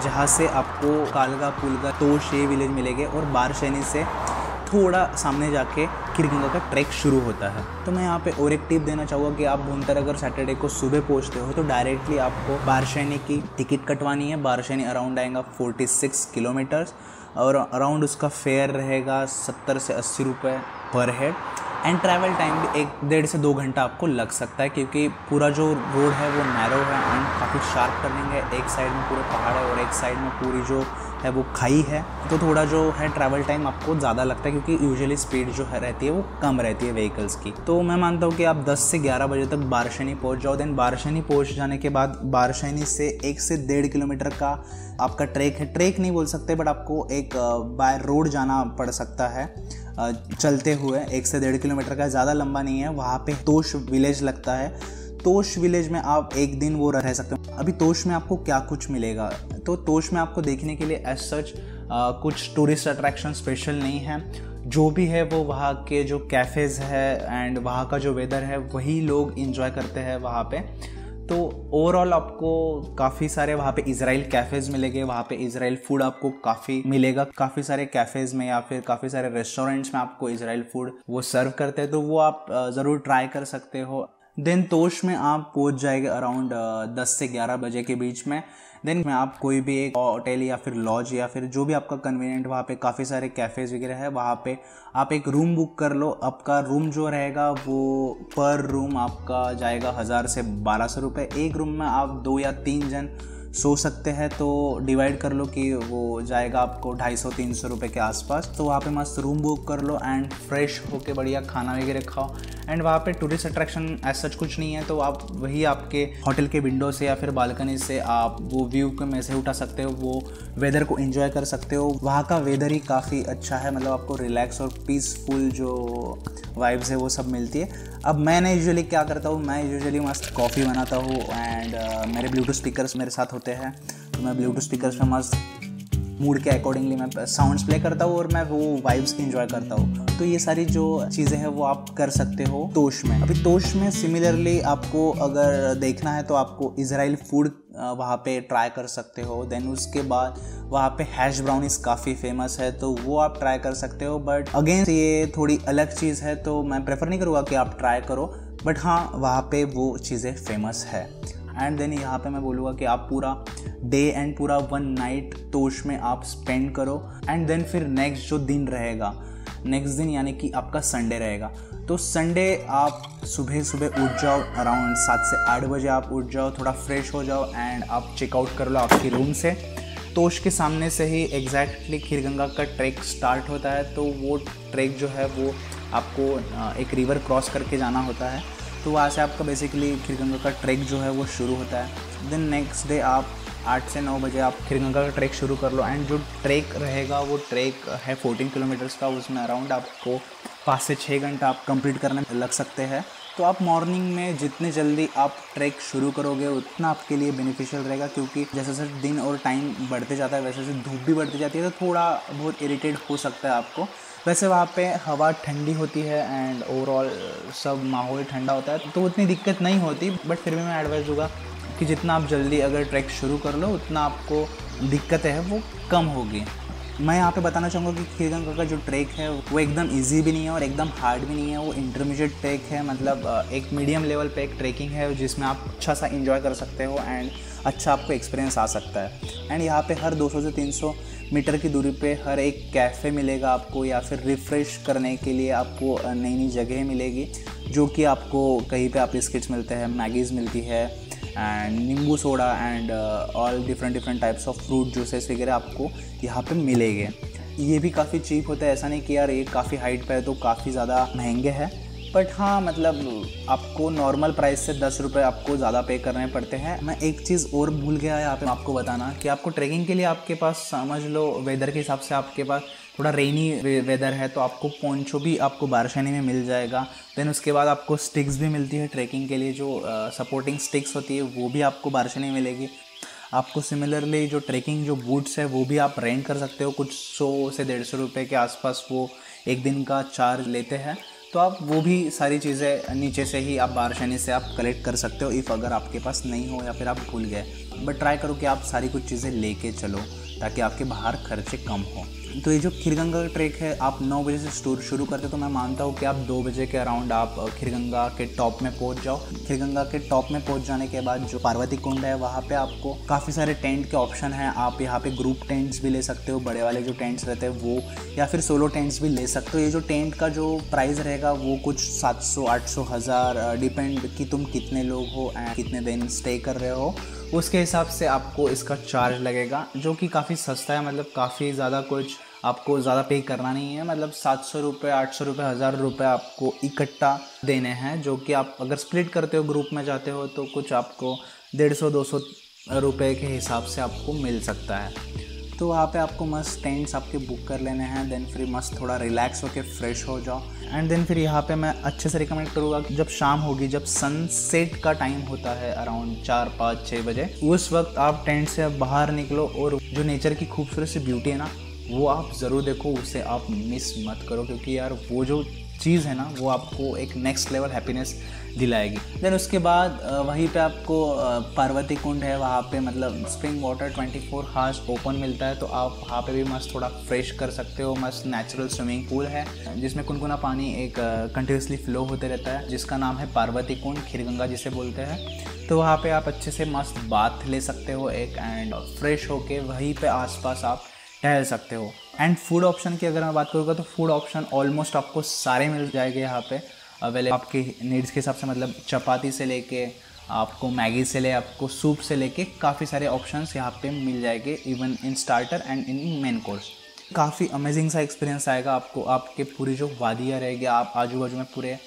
जहाँ से आपको कालगा पुलगा तोश ये विलेज मिलेंगे और बारशैनी से थोड़ा सामने जाके खीरगंगा का ट्रैक शुरू होता है। तो मैं यहाँ पे और एक टिप देना चाहूँगा कि आप भुंटर अगर सैटरडे को सुबह पहुँचते हो तो डायरेक्टली आपको बारशैनी की टिकट कटवानी है। बारशैनी अराउंड आएगा 46 किलोमीटर्स और अराउंड उसका फेयर रहेगा 70 से 80 रुपये पर हेड। एंड ट्रैवल टाइम भी 1-1.5 से 2 घंटा आपको लग सकता है, क्योंकि पूरा जो रोड है वो नैरो है एंड काफ़ी शार्प टर्निंग है। एक साइड में पूरे पहाड़ है और एक साइड में पूरी जो है वो खाई है, तो थोड़ा जो है ट्रैवल टाइम आपको ज़्यादा लगता है, क्योंकि यूजुअली स्पीड जो है रहती है वो कम रहती है व्हीकल्स की। तो मैं मानता हूँ कि आप 10 से 11 बजे तक बारशैनी पहुँच जाओ। देन बारशैनी पहुँच जाने के बाद बारशैनी से 1 से 1.5 किलोमीटर का आपका ट्रैक है। ट्रैक नहीं बोल सकते बट आपको एक बाय रोड जाना पड़ सकता है चलते हुए, 1 से 1.5 किलोमीटर का, ज़्यादा लंबा नहीं है। वहाँ पे तोश विलेज लगता है। तोश विलेज में आप एक दिन वो रह सकते हो। अभी तोश में आपको क्या कुछ मिलेगा, तो तोश में आपको देखने के लिए एज सच कुछ टूरिस्ट अट्रैक्शन स्पेशल नहीं है। जो भी है वो वहाँ के जो कैफ़ेज़ है एंड वहाँ का जो वेदर है वही लोग इंजॉय करते हैं वहाँ पे। तो ओवरऑल आपको काफ़ी सारे वहाँ पे इजराइल कैफ़ेज़ मिलेंगे, वहाँ पे इजराइल फूड आपको काफ़ी मिलेगा। काफ़ी सारे कैफ़ेज़ में या फिर काफ़ी सारे रेस्टोरेंट्स में आपको इजराइल फूड वो सर्व करते हैं, तो वो आप ज़रूर ट्राई कर सकते हो। देन तोश में आप पहुँच जाएंगे अराउंड 10 से 11 बजे के बीच में। देन में आप कोई भी एक होटल या फिर लॉज या फिर जो भी आपका कन्वीनियंट, वहाँ पे काफ़ी सारे कैफ़ेज़ वगैरह है, वहाँ पे आप एक रूम बुक कर लो। आपका रूम जो रहेगा वो पर रूम आपका जाएगा 1000 से 1200 रुपये। एक रूम में आप 2 या 3 जन सो सकते हैं, तो डिवाइड कर लो कि वो जाएगा आपको 250-300 रुपये के आसपास। तो वहाँ पे मस्त रूम बुक कर लो एंड फ्रेश होके बढ़िया खाना वगैरह खाओ। एंड वहाँ पे टूरिस्ट अट्रैक्शन एज सच कुछ नहीं है, तो आप वही आपके होटल के विंडो से या फिर बालकनी से आप वो व्यू को में से उठा सकते हो, वो वेदर को एंजॉय कर सकते हो। वहाँ का वेदर ही काफ़ी अच्छा है, मतलब आपको रिलैक्स और पीसफुल जो वाइब्स है वो सब मिलती है। अब मैंने यूजुअली क्या करता हूँ, मैं यूजुअली मस्त कॉफ़ी बनाता हूँ एंड मेरे ब्लूटूथ स्पीकर्स मेरे साथ होते हैं, तो मैं ब्लूटूथ स्पीकर्स में मस्त मूड के अकॉर्डिंगली मैं साउंड्स प्ले करता हूँ और मैं वो वाइब्स इंजॉय करता हूँ। तो ये सारी जो चीज़ें हैं वो आप कर सकते हो तोश में। अभी तोश में सिमिलरली आपको अगर देखना है तो आपको इजराइल फूड वहाँ पे ट्राई कर सकते हो। देन उसके बाद वहाँ पे हैश ब्राउनीज काफ़ी फेमस है, तो वो आप ट्राई कर सकते हो। बट अगेन ये थोड़ी अलग चीज़ है, तो मैं प्रेफर नहीं करूँगा कि आप ट्राई करो, बट हाँ वहाँ पे वो चीज़ें फेमस है। एंड देन यहाँ पे मैं बोलूँगा कि आप पूरा डे एंड पूरा 1 नाइट तोश में आप स्पेंड करो। एंड देन फिर नेक्स्ट जो दिन रहेगा, नेक्स्ट दिन यानी कि आपका संडे रहेगा, तो संडे आप सुबह सुबह उठ जाओ, अराउंड 7 से 8 बजे आप उठ जाओ, थोड़ा फ्रेश हो जाओ एंड आप चेकआउट कर लो आपके रूम से। तोश के सामने से ही एग्जैक्टली खीरगंगा का ट्रैक स्टार्ट होता है, तो वो ट्रैक जो है वो आपको एक रिवर क्रॉस करके जाना होता है, तो वहाँ से आपका बेसिकली खीरगंगा का ट्रैक जो है वो शुरू होता है। देन नेक्स्ट डे आप 8 से 9 बजे आप खीरगंगा का ट्रैक शुरू कर लो। एंड जो ट्रैक रहेगा वो ट्रैक है 14 किलोमीटर्स का, उसमें अराउंड आपको 5 से 6 घंटा आप कंप्लीट करने में लग सकते हैं। तो आप मॉर्निंग में जितने जल्दी आप ट्रैक शुरू करोगे उतना आपके लिए बेनिफिशियल रहेगा, क्योंकि जैसे जैसे दिन और टाइम बढ़ते जाता है वैसे वैसे धूप भी बढ़ती जाती है, तो थोड़ा बहुत इरिटेट हो सकता है आपको। वैसे वहाँ पे हवा ठंडी होती है एंड ओवरऑल सब माहौल ठंडा होता है, तो उतनी दिक्कत नहीं होती। बट फिर भी मैं एडवाइस दूंगा कि जितना आप जल्दी अगर ट्रैक शुरू कर लो उतना आपको दिक्कतें हैं वो कम होगी। मैं यहाँ पे बताना चाहूँगा कि खीरगंगा का जो ट्रैक है वो एकदम इजी भी नहीं है और एकदम हार्ड भी नहीं है, वो इंटरमीडिएट ट्रैक है, मतलब एक मीडियम लेवल पे एक ट्रैकिंग है जिसमें आप अच्छा सा एंजॉय कर सकते हो एंड अच्छा आपको एक्सपीरियंस आ सकता है। एंड यहाँ पे हर 200 से 300 मीटर की दूरी पे हर एक कैफ़े मिलेगा आपको, या फिर रिफ़्रेश करने के लिए आपको नई नई जगह मिलेगी, जो कि आपको कहीं पे आप बिस्किट्स मिलते हैं, मैगीज़ मिलती है एंड नींबू soda and all different types of fruit juices वगैरह आपको यहाँ पे मिलेंगे। ये भी काफ़ी चीप होता है, ऐसा नहीं कि यार ये काफ़ी हाइट पे है तो काफ़ी ज़्यादा महंगे हैं, बट हाँ मतलब आपको नॉर्मल प्राइस से 10 रुपये आपको ज़्यादा पे करने पड़ते हैं। मैं एक चीज़ और भूल गया यहाँ पे आपको बताना कि आपको ट्रैकिंग के लिए आपके पास समझ लो वेदर के हिसाब से आपके पास थोड़ा रेनी वेदर है तो आपको पोंचो भी आपको बारशानी में मिल जाएगा। देन उसके बाद आपको स्टिक्स भी मिलती है ट्रैकिंग के लिए, जो सपोर्टिंग स्टिक्स होती है वो भी आपको बारशानी में मिलेगी। आपको सिमिलरली जो ट्रैकिंग जो बूट्स है वो भी आप रेंट कर सकते हो, कुछ 100 से 150 रुपये के आसपास वो एक दिन का चार्ज लेते हैं, तो आप वो भी सारी चीज़ें नीचे से ही आप बारशानी से आप कलेक्ट कर सकते हो इफ़ अगर आपके पास नहीं हो या फिर आप भूल गए। बट ट्राई करो कि आप सारी कुछ चीज़ें लेके चलो ताकि आपके बाहर खर्चे कम हो। तो ये जो खीरगंगा का ट्रैक है आप 9 बजे से शुरू करते तो मैं मानता हूँ कि आप 2 बजे के अराउंड आप खीरगंगा के टॉप में पहुँच जाओ। खीरगंगा के टॉप में पहुँच जाने के बाद जो पार्वती कुंड है वहाँ पे आपको काफ़ी सारे टेंट के ऑप्शन हैं। आप यहाँ पे ग्रुप टेंट्स भी ले सकते हो, बड़े वाले जो टेंट्स रहते हैं वो, या फिर सोलो टेंट्स भी ले सकते हो। ये जो टेंट का जो प्राइस रहेगा वो कुछ 700, 800, 1000 डिपेंड कि तुम कितने लोग हो एंड कितने दिन स्टे कर रहे हो, उसके हिसाब से आपको इसका चार्ज लगेगा, जो कि काफ़ी सस्ता है। मतलब काफ़ी ज़्यादा कुछ आपको ज़्यादा पे करना नहीं है, मतलब 700 रुपये, 800 रुपये, 1000 रुपये आपको इकट्ठा देने हैं, जो कि आप अगर स्प्लिट करते हो, ग्रुप में जाते हो तो कुछ आपको 150-200 रुपये के हिसाब से आपको मिल सकता है। तो वहाँ पे आपको मस्त टेंट्स आपके बुक कर लेने हैं, देन फिर मस्त थोड़ा रिलैक्स होके फ्रेश हो जाओ एंड देन फिर यहाँ पे मैं अच्छे से रिकमेंड करूँगा कि जब शाम होगी, जब सनसेट का टाइम होता है अराउंड 4, 5, 6 बजे, उस वक्त आप टेंट से बाहर निकलो और जो नेचर की खूबसूरत सी ब्यूटी है ना वो आप ज़रूर देखो, उसे आप मिस मत करो, क्योंकि यार वो जो चीज़ है ना वो आपको एक नेक्स्ट लेवल हैप्पीनेस दिलाएगी। देन उसके बाद वहीं पे आपको पार्वती कुंड है, वहाँ पे मतलब स्प्रिंग वाटर 24 हावर्स ओपन मिलता है, तो आप वहाँ पे भी मस्त थोड़ा फ्रेश कर सकते हो। मस्त नेचुरल स्विमिंग पूल है जिसमें कुनकुना पानी एक कंटिन्यूसली फ्लो होते रहता है, जिसका नाम है पार्वती कुंड, खीरगंगा जिसे बोलते हैं। तो वहाँ पे आप अच्छे से मस्त बाथ ले सकते हो एक, एंड फ्रेश होके वहीं पे आसपास आप टहल सकते हो। एंड फूड ऑप्शन की अगर मैं बात करूँगा तो फूड ऑप्शन ऑलमोस्ट आपको सारे मिल जाएंगे यहाँ पे अवेलेबल आपके नीड्स के हिसाब से, मतलब चपाती से लेके आपको मैगी से ले आपको सूप से लेके काफ़ी सारे ऑप्शंस यहाँ पे मिल जाएंगे, even in starter and in main course. काफ़ी अमेजिंग सा एक्सपीरियंस आएगा आपको। आपके पूरी जो वादियाँ रहेगी, आप आजू बाजू में पूरे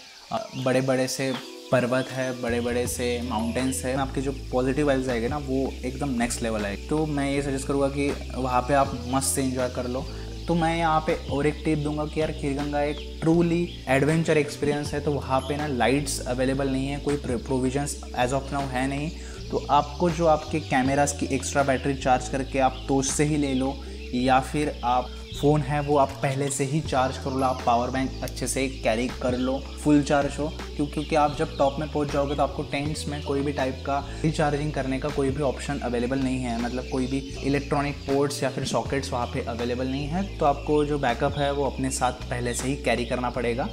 बड़े बड़े से पर्वत है, बड़े बड़े से माउंटेन्स है, आपके जो पॉजिटिव वाइब्स आएंगे ना वो एकदम नेक्स्ट लेवल आएगी। तो मैं ये सजेस्ट करूँगा कि वहाँ पे आप मस्त से एंजॉय कर लो। तो मैं यहाँ पे और एक टिप दूंगा कि यार खीरगंगा एक ट्रूली एडवेंचर एक्सपीरियंस है, तो वहाँ पे ना लाइट्स अवेलेबल नहीं है, कोई प्रोविजंस एज ऑफ नाउ है नहीं, तो आपको जो आपके कैमरास की एक्स्ट्रा बैटरी चार्ज करके आप टोस्ट से ही ले लो, या फिर आप फ़ोन है वो आप पहले से ही चार्ज कर लो, आप पावर बैंक अच्छे से कैरी कर लो, फुल चार्ज हो, क्योंकि आप जब टॉप में पहुंच जाओगे तो आपको टेंट्स में कोई भी टाइप का रिचार्जिंग करने का कोई भी ऑप्शन अवेलेबल नहीं है, मतलब कोई भी इलेक्ट्रॉनिक पोर्ट्स या फिर सॉकेट्स वहाँ पे अवेलेबल नहीं है, तो आपको जो बैकअप है वो अपने साथ पहले से ही कैरी करना पड़ेगा।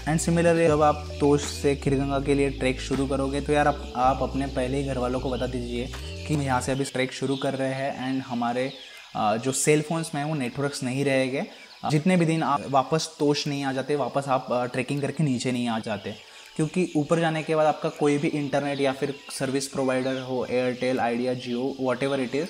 एंड सिमिलरली जब आप टोस्ट से खीरगंगा के लिए ट्रैक शुरू करोगे तो यार आप अपने पहले ही घर वालों को बता दीजिए कि हम यहाँ से अभी ट्रैक शुरू कर रहे हैं एंड हमारे जो सेल फोन्स में वो नेटवर्क्स नहीं रहेंगे, जितने भी दिन आप वापस तोश नहीं आ जाते, वापस आप ट्रैकिंग करके नीचे नहीं आ जाते, क्योंकि ऊपर जाने के बाद आपका कोई भी इंटरनेट या फिर सर्विस प्रोवाइडर हो, Airtel, idea, Jio, whatever it is,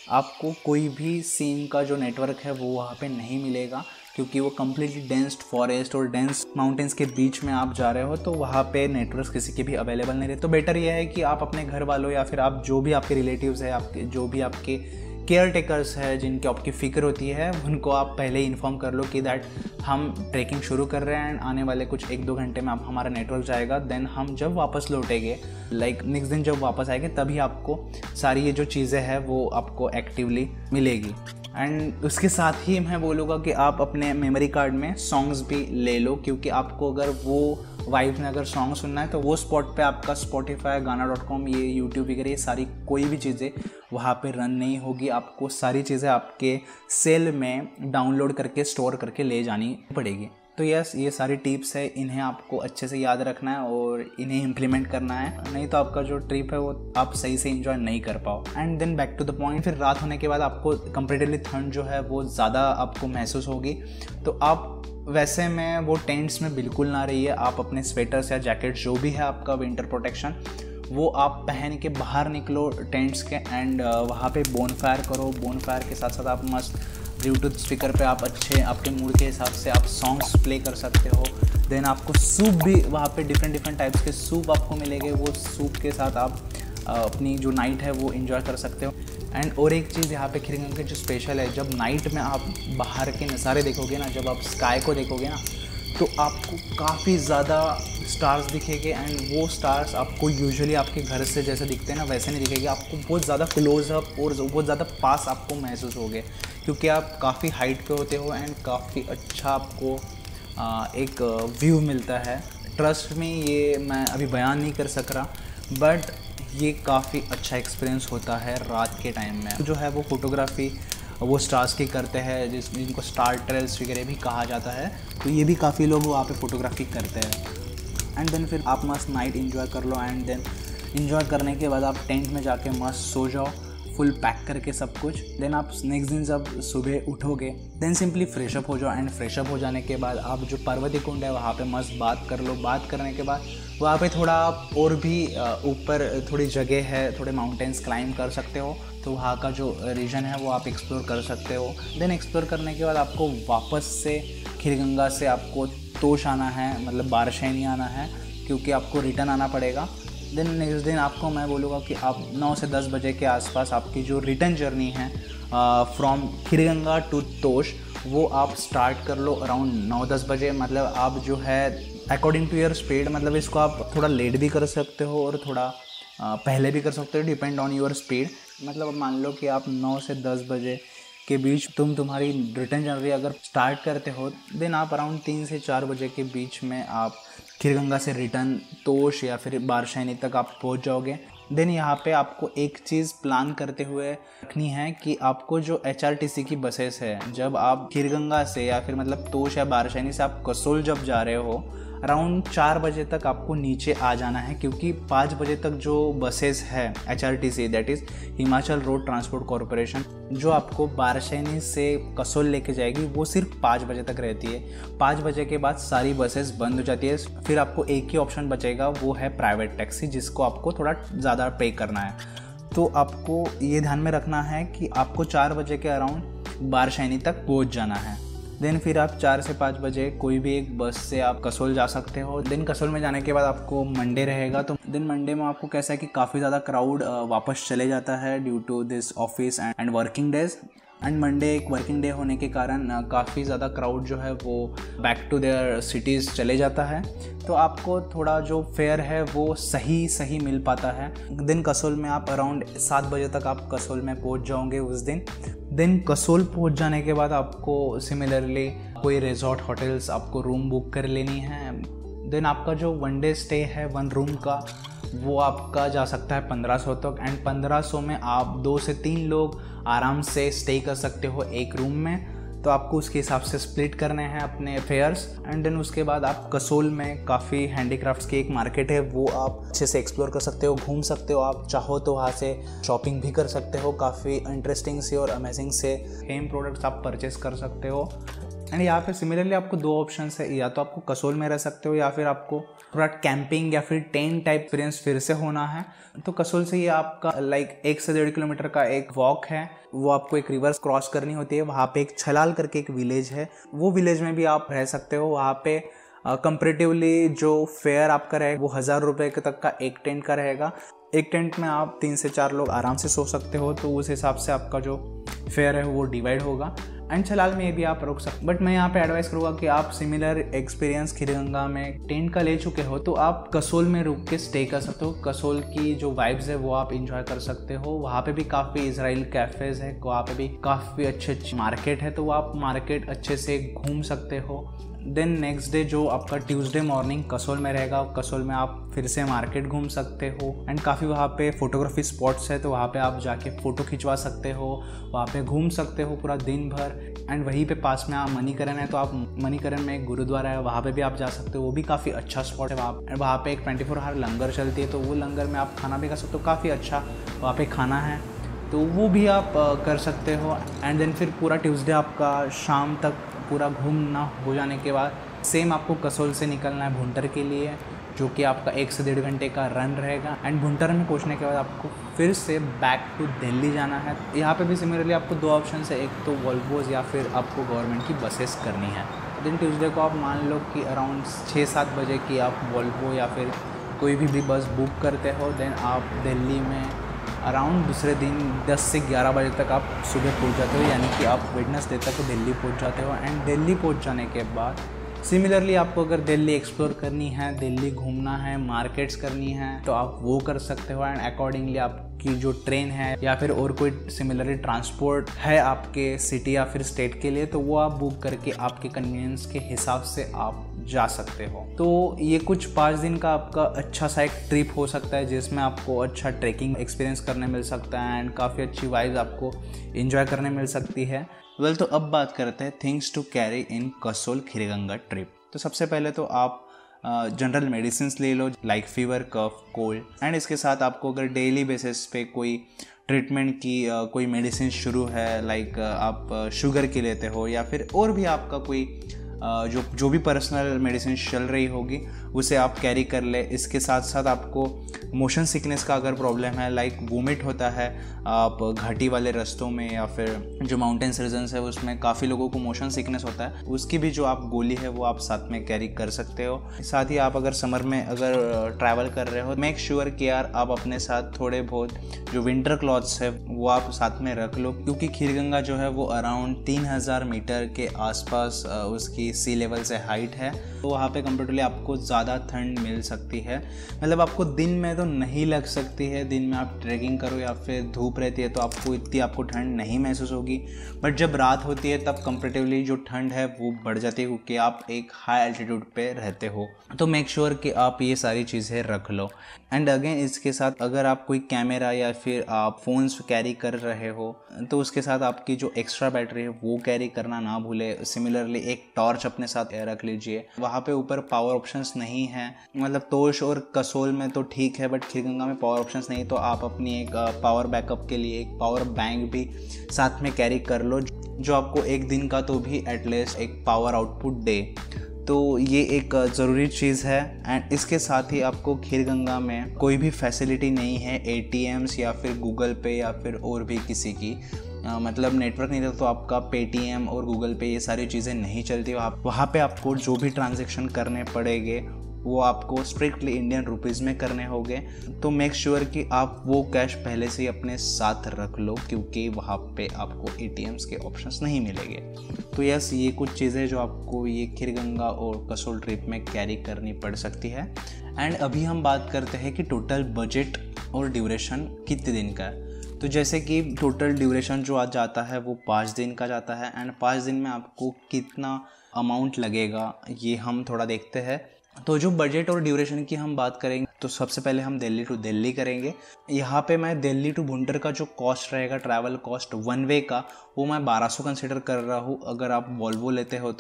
आपको कोई भी सिम का जो नेटवर्क है वो वहाँ पे नहीं मिलेगा, क्योंकि वो कम्प्लीटली डेंस्ड फॉरेस्ट और डेंस माउंटेन्स के बीच में आप जा रहे हो, तो वहाँ पे नेटवर्क किसी के भी अवेलेबल नहीं रहे। तो बेटर ये है कि आप अपने घर वालों या फिर आप जो भी आपके रिलेटिव्स है, आपके जो भी आपके केयर टेकर्स है जिनकी आपकी फ़िक्र होती है, उनको आप पहले ही इन्फॉर्म कर लो कि दैट हम ट्रैकिंग शुरू कर रहे हैं एंड आने वाले कुछ 1-2 घंटे में आप हमारा नेटवर्क जाएगा। देन हम जब वापस लौटेंगे, लाइक नेक्स्ट दिन जब वापस आएंगे, तभी आपको सारी ये जो चीज़ें हैं वो आपको एक्टिवली मिलेगी। एंड उसके साथ ही मैं बोलूँगा कि आप अपने मेमोरी कार्ड में सॉन्ग्स भी ले लो, क्योंकि आपको अगर वो वाइब में अगर सॉन्ग सुनना है तो वो स्पॉट पे आपका स्पॉटिफाई, गाना.com, ये यूट्यूब वगैरह ये सारी कोई भी चीज़ें वहाँ पे रन नहीं होगी। आपको सारी चीज़ें आपके सेल में डाउनलोड करके स्टोर करके ले जानी पड़ेगी। तो यस, ये सारी टिप्स है, इन्हें आपको अच्छे से याद रखना है और इन्हें इम्प्लीमेंट करना है, नहीं तो आपका जो ट्रिप है वो आप सही से एंजॉय नहीं कर पाओ। And then back to the point, फिर रात होने के बाद आपको कंपेरेटिवली ठंड जो है वो ज़्यादा आपको महसूस होगी। तो आप वैसे में वो टेंट्स में बिल्कुल ना रहिए। आप अपने स्वेटर्स या जैकेट जो भी है आपका विंटर प्रोटेक्शन, वो आप पहन के बाहर निकलो टेंट्स के, एंड वहाँ पे बोनफायर करो। बोनफायर के साथ साथ आप मस्त ब्लूटूथ स्पीकर पे आप अच्छे आपके मूड के हिसाब से आप सॉन्ग्स प्ले कर सकते हो। देन आपको सूप भी वहाँ पे डिफरेंट टाइप्स के सूप आपको मिलेंगे, वो सूप के साथ आप अपनी जो नाइट है वो एंजॉय कर सकते हो। एंड और एक चीज़ यहाँ पे खिरगंगा के जो स्पेशल है, जब नाइट में आप बाहर के नज़ारे देखोगे ना, जब आप स्काई को देखोगे ना, तो आपको काफ़ी ज़्यादा स्टार्स दिखेंगे। एंड वो स्टार्स आपको यूजुअली आपके घर से जैसे दिखते हैं ना वैसे नहीं दिखेंगे, आपको बहुत ज़्यादा क्लोजअप और बहुत ज़्यादा पास आपको महसूस होगे, क्योंकि आप काफ़ी हाइट पे होते हो एंड काफ़ी अच्छा आपको एक व्यू मिलता है। ट्रस्ट में ये मैं अभी बयान नहीं कर सक रहा, बट ये काफ़ी अच्छा एक्सपीरियंस होता है रात के टाइम में। जो है वो फोटोग्राफी वो स्टार्स की करते हैं, जिनको स्टार ट्रेल्स वगैरह भी कहा जाता है, तो ये भी काफ़ी लोग वहाँ पे फोटोग्राफी करते हैं। एंड देन फिर आप मस्त नाइट एंजॉय कर लो। एंड देन एंजॉय करने के बाद आप टेंट में जाके मस्त सो जाओ, फुल पैक करके सब कुछ। देन आप नेक्स्ट दिन जब सुबह उठोगे, देन सिंपली फ्रेशअप हो जाओ। एंड फ्रेशअप हो जाने के बाद आप जो पर्वती कुंड है वहाँ पे मस्त बात कर लो। बात करने के बाद वहाँ पे थोड़ा आप और भी ऊपर थोड़ी जगह है, थोड़े माउंटेन्स क्लाइंब कर सकते हो, तो वहाँ का जो रीजन है वो आप एक्सप्लोर कर सकते हो। देन एक्सप्लोर करने के बाद आपको वापस से खिरगंगा से आपको तोश आना है, मतलब बारशैनी आना है, क्योंकि आपको रिटर्न आना पड़ेगा। देन नेक्स्ट दिन आपको मैं बोलूँगा कि आप 9 से 10 बजे के आसपास आपकी जो रिटर्न जर्नी है फ्रॉम खिरगंगा टू तोश, वो आप स्टार्ट कर लो अराउंड 9-10 बजे। मतलब आप जो है अकॉर्डिंग टू योर स्पीड, मतलब इसको आप थोड़ा लेट भी कर सकते हो और थोड़ा पहले भी कर सकते हो, डिपेंड ऑन योर स्पीड। मतलब मान लो कि आप 9 से 10 बजे के बीच तुम्हारी रिटर्न जर्नी अगर स्टार्ट करते हो, देन आप अराउंड 3 से 4 बजे के बीच में आप खिरगंगा से रिटर्न तोश या फिर बारशैनी तक आप पहुंच जाओगे। देन यहाँ पे आपको एक चीज़ प्लान करते हुए रखनी है कि आपको जो HRTC की बसेस है, जब आप खिरगंगा से या फिर मतलब तोश या बारशैनी से आप कसोल जब जा रहे हो, अराउंड 4 बजे तक आपको नीचे आ जाना है, क्योंकि 5 बजे तक जो बसेस है HRTC, that is Himachal road transport corporation, जो आपको बारशैनी से कसोल लेके जाएगी, वो सिर्फ 5 बजे तक रहती है। 5 बजे के बाद सारी बसेस बंद हो जाती है। फिर आपको एक ही ऑप्शन बचेगा, वो है प्राइवेट टैक्सी, जिसको आपको थोड़ा ज़्यादा पे करना है। तो आपको ये ध्यान में रखना है कि आपको 4 बजे के अराउंड बारशैनी तक पहुँच जाना है। देन फिर आप 4 से 5 बजे कोई भी एक बस से आप कसोल जा सकते हो। देन कसोल में जाने के बाद आपको मंडे रहेगा, तो देन मंडे में आपको कैसा है कि काफ़ी ज़्यादा क्राउड वापस चले जाता है due to this office and working days. And Monday एक वर्किंग डे होने के कारण काफ़ी ज़्यादा क्राउड जो है वो बैक टू देयर सिटीज़ चले जाता है, तो आपको थोड़ा जो फेयर है वो सही मिल पाता है। दिन कसोल में आप अराउंड 7 बजे तक आप कसोल में पहुंच जाओगे उस दिन। देन कसोल पहुंच जाने के बाद आपको सिमिलरली कोई रिजॉर्ट होटल्स आपको रूम बुक कर लेनी है। देन आपका जो 1 डे स्टे है 1 रूम का, वो आपका जा सकता है 1500 तक। एंड 1500 में आप 2 से 3 लोग आराम से स्टे कर सकते हो एक रूम में, तो आपको उसके हिसाब से स्प्लिट करने हैं अपने फेयर्स। एंड देन उसके बाद आप कसोल में काफ़ी हैंडीक्राफ्ट्स की एक मार्केट है, वो आप अच्छे से एक्सप्लोर कर सकते हो, घूम सकते हो। आप चाहो तो वहाँ से शॉपिंग भी कर सकते हो, काफ़ी इंटरेस्टिंग से और अमेजिंग से हेम प्रोडक्ट्स आप परचेस कर सकते हो। एंड यहाँ पे सिमिलरली आपको 2 ऑप्शंस है, या तो आपको कसोल में रह सकते हो या फिर आपको थोड़ा कैंपिंग या फिर टेंट टाइप एक्सपीरियंस फिर से होना है। तो कसोल से ये आपका 1 से 1.5 किलोमीटर का एक वॉक है, वो आपको एक रिवर क्रॉस करनी होती है। वहाँ पे एक छलाल करके एक विलेज है, वो विलेज में भी आप रह सकते हो। वहाँ पे कंपेरेटिवली जो फेयर आपका रहेगा वो 1000 रुपये तक का एक टेंट का रहेगा। एक टेंट में आप 3 से 4 लोग आराम से सो सकते हो, तो उस हिसाब से आपका जो फेयर है वो डिवाइड होगा। एंड सलाल में भी आप रुक सकते, बट मैं यहाँ पे एडवाइस करूँगा कि आप सिमिलर एक्सपीरियंस खीरगंगा में टेंट का ले चुके हो तो आप कसोल में रुक के स्टे कर सकते हो। कसोल की जो वाइब्स है वो आप इंजॉय कर सकते हो। वहाँ पे भी काफ़ी इजराइल कैफ़ेज़ है, वहाँ पे भी काफ़ी अच्छे मार्केट है, तो आप मार्केट अच्छे से घूम सकते हो। देन नेक्स्ट डे जो आपका ट्यूसडे मॉर्निंग कसोल में रहेगा, कसोल में आप फिर से मार्केट घूम सकते हो एंड काफ़ी वहाँ पे फोटोग्राफी स्पॉट्स है, तो वहाँ पे आप जाके फ़ोटो खिंचवा सकते हो, वहाँ पे घूम सकते हो पूरा दिन भर। एंड वहीं पे पास में आप मणिकरण है, तो आप मणिकरण में एक गुरुद्वारा है, वहाँ पे भी आप जा सकते हो, वो भी काफ़ी अच्छा स्पॉट है। वहाँ पे एक 24 आवर लंगर चलती है, तो वो लंगर में आप खाना भी खा सकते हो, काफ़ी अच्छा वहाँ पे खाना है, तो वो भी आप कर सकते हो। एंड देन फिर पूरा ट्यूसडे आपका शाम तक पूरा घूमना हो जाने के बाद सेम आपको कसोल से निकलना है भुंटर के लिए, जो कि आपका 1 से 1.5 घंटे का रन रहेगा। एंड भुंटर में पहुंचने के बाद आपको फिर से बैक टू दिल्ली जाना है। यहाँ पे भी सिमिलरली आपको 2 ऑप्शन है, एक तो वॉल्वोज या फिर आपको गवर्नमेंट की बसेस करनी है। दिन ट्यूसडे को आप मान लो कि अराउंड 6-7 बजे की आप वॉल्वो या फिर कोई भी बस बुक करते हो, देन आप दिल्ली में अराउंड दूसरे दिन 10 से 11 बजे तक आप सुबह पहुंच जाते हो, यानी कि आप वेडनेसडे तक दिल्ली पहुंच जाते हो। एंड दिल्ली पहुंच जाने के बाद सिमिलरली आपको अगर दिल्ली एक्सप्लोर करनी है, दिल्ली घूमना है, मार्केट्स करनी है, तो आप वो कर सकते हो। एंड अकॉर्डिंगली आपकी जो ट्रेन है या फिर और कोई सिमिलरली ट्रांसपोर्ट है आपके सिटी या फिर स्टेट के लिए, तो वो आप बुक करके आपके कन्वीनियंस के हिसाब से आप जा सकते हो। तो ये कुछ 5 दिन का आपका अच्छा सा एक ट्रिप हो सकता है, जिसमें आपको अच्छा ट्रैकिंग एक्सपीरियंस करने मिल सकता है एंड काफ़ी अच्छी वाइब्स आपको एंजॉय करने मिल सकती है। वेल, तो अब बात करते हैं things to carry in Kasol Kheerganga trip. तो सबसे पहले तो आप जनरल मेडिसिन ले लो, like fever, cough, cold. And इसके साथ आपको अगर डेली बेसिस पे कोई ट्रीटमेंट की कोई मेडिसिन शुरू है, लाइक आप शुगर की लेते हो या फिर और भी आपका कोई जो भी पर्सनल मेडिसिन चल रही होगी उसे आप कैरी कर ले। इसके साथ साथ आपको मोशन सिकनेस का अगर प्रॉब्लम है, लाइक वोमिट होता है आप घाटी वाले रास्तों में या फिर जो माउंटेन्स रीजन्स है उसमें काफ़ी लोगों को मोशन सिकनेस होता है, उसकी भी जो आप गोली है वो आप साथ में कैरी कर सकते हो। साथ ही आप अगर समर में अगर ट्रैवल कर रहे हो, मेक श्योर कि यार आप अपने साथ थोड़े बहुत जो विंटर क्लॉथ्स है वो आप साथ में रख लो, क्योंकि खीरगंगा जो है वो अराउंड 3000 मीटर के आसपास उसकी सी लेवल से हाइट है, तो वहाँ पे कंपेरेटिवली आपको ज़्यादा ठंड मिल सकती है। मतलब आपको दिन में तो नहीं लग सकती है, दिन में आप ट्रैकिंग करो या फिर धूप रहती है तो आपको इतनी ठंड नहीं महसूस होगी, बट जब रात होती है तब कंपेरेटिवली जो ठंड है वो बढ़ जाती है, क्योंकि आप एक हाई एल्टीट्यूड पे रहते हो। तो मेक श्योर कि आप ये सारी चीज़ें रख लो। एंड अगेन इसके साथ अगर आप कोई कैमरा या फिर आप फ़ोन्स कैरी कर रहे हो तो उसके साथ आपकी जो एक्स्ट्रा बैटरी है वो कैरी करना ना भूले। सिमिलरली एक टॉर्च अपने साथ रख लीजिए। वहाँ पे ऊपर पावर ऑप्शंस नहीं है, मतलब तोश और कसोल में तो ठीक है बट खीरगंगा में पावर ऑप्शंस नहीं, तो आप अपनी एक पावर बैकअप के लिए एक पावर बैंक भी साथ में कैरी कर लो, जो आपको एक दिन का तो भी एटलीस्ट एक पावर आउटपुट दे। तो ये एक ज़रूरी चीज़ है। एंड इसके साथ ही आपको खीरगंगा में कोई भी फैसिलिटी नहीं है ATMs या फिर गूगल पे या फिर और भी किसी की, मतलब नेटवर्क नहीं रहता तो आपका पेटीएम और गूगल पे ये सारी चीज़ें नहीं चलती। वहाँ पे आपको जो भी ट्रांजैक्शन करने पड़ेंगे वो आपको स्ट्रिक्टली इंडियन रुपीज़ में करने होंगे। तो मेक श्योर कि आप वो कैश पहले से ही अपने साथ रख लो, क्योंकि वहाँ पे आपको ATMs के ऑप्शंस नहीं मिलेंगे। तो यस, ये कुछ चीज़ें जो आपको ये खीरगंगा और कसोल ट्रिप में कैरी करनी पड़ सकती है। एंड अभी हम बात करते हैं कि टोटल बजट और ड्यूरेशन कितने दिन का है। तो जैसे कि टोटल ड्यूरेशन जो आज जाता है वो 5 दिन का जाता है। एंड 5 दिन में आपको कितना अमाउंट लगेगा ये हम थोड़ा देखते हैं। तो जो बजट और ड्यूरेशन की हम बात करेंगे तो सबसे पहले हम दिल्ली टू दिल्ली करेंगे। यहाँ पे मैं दिल्ली टू भुंटर का जो कॉस्ट रहेगा, ट्रैवल कॉस्ट वन वे का, वो मैं 1200 कंसिडर कर रहा हूँ। अगर आप वॉल्वो लेते हो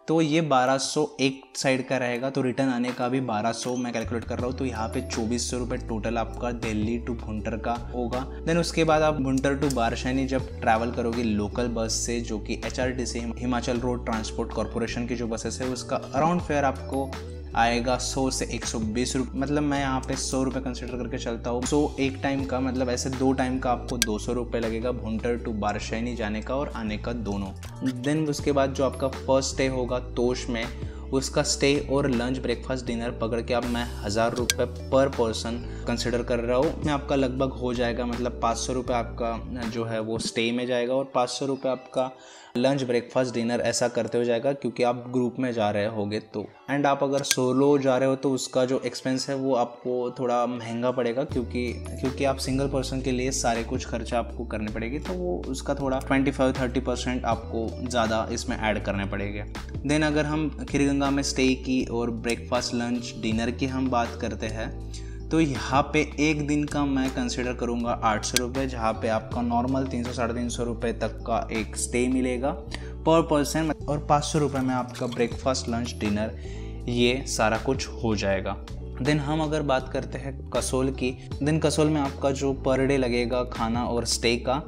तो ये 1200 एक साइड का रहेगा, तो रिटर्न आने का भी 1200 मैं कैलकुलेट कर रहा हूँ। तो यहाँ पे 2400 रुपये टोटल आपका दिल्ली टू भुंटर का होगा। देन उसके बाद आप भुंटर टू बारशैनी जब ट्रैवल करोगे लोकल बस से, जो कि HRTC Himachal road transport corporation की जो बसेस है, उसका अराउंड फेयर आपको आएगा 100 से 120 रुपये। मतलब मैं यहाँ पे 100 रुपये कंसिडर करके चलता हूँ। सो एक टाइम का, मतलब ऐसे 2 टाइम का आपको 200 रुपये लगेगा भुंटर टू बारशैनी जाने का और आने का दोनों। देन उसके बाद जो आपका फर्स्ट डे होगा तोश में, उसका स्टे और लंच ब्रेकफास्ट डिनर पकड़ के अब मैं 1000 रुपये पर पर्सन कंसिडर कर रहा हूँ। मैं आपका लगभग हो जाएगा, मतलब 500 रुपये आपका जो है वो स्टे में जाएगा और 500 रुपये आपका लंच ब्रेकफास्ट डिनर ऐसा करते हो जाएगा, क्योंकि आप ग्रुप में जा रहे होगे तो। एंड आप अगर सोलो जा रहे हो तो उसका जो एक्सपेंस है वो आपको थोड़ा महंगा पड़ेगा, क्योंकि आप सिंगल पर्सन के लिए सारे कुछ खर्चा आपको करने पड़ेगी, तो वो उसका थोड़ा 25-30% आपको ज़्यादा इसमें ऐड करने पड़ेंगे। देन अगर हम खीरगंगा में स्टे की और ब्रेकफास्ट लंच डिनर की हम बात करते हैं तो यहाँ पे एक दिन का मैं कंसिडर करूँगा 800 रुपये, जहाँ पे आपका नॉर्मल 300-350 रुपये तक का एक स्टे मिलेगा पर पर्सन, और 500 रुपये में आपका ब्रेकफास्ट लंच डिनर ये सारा कुछ हो जाएगा। देन हम अगर बात करते हैं कसोल की, देन कसोल में आपका जो पर डे लगेगा खाना और स्टे का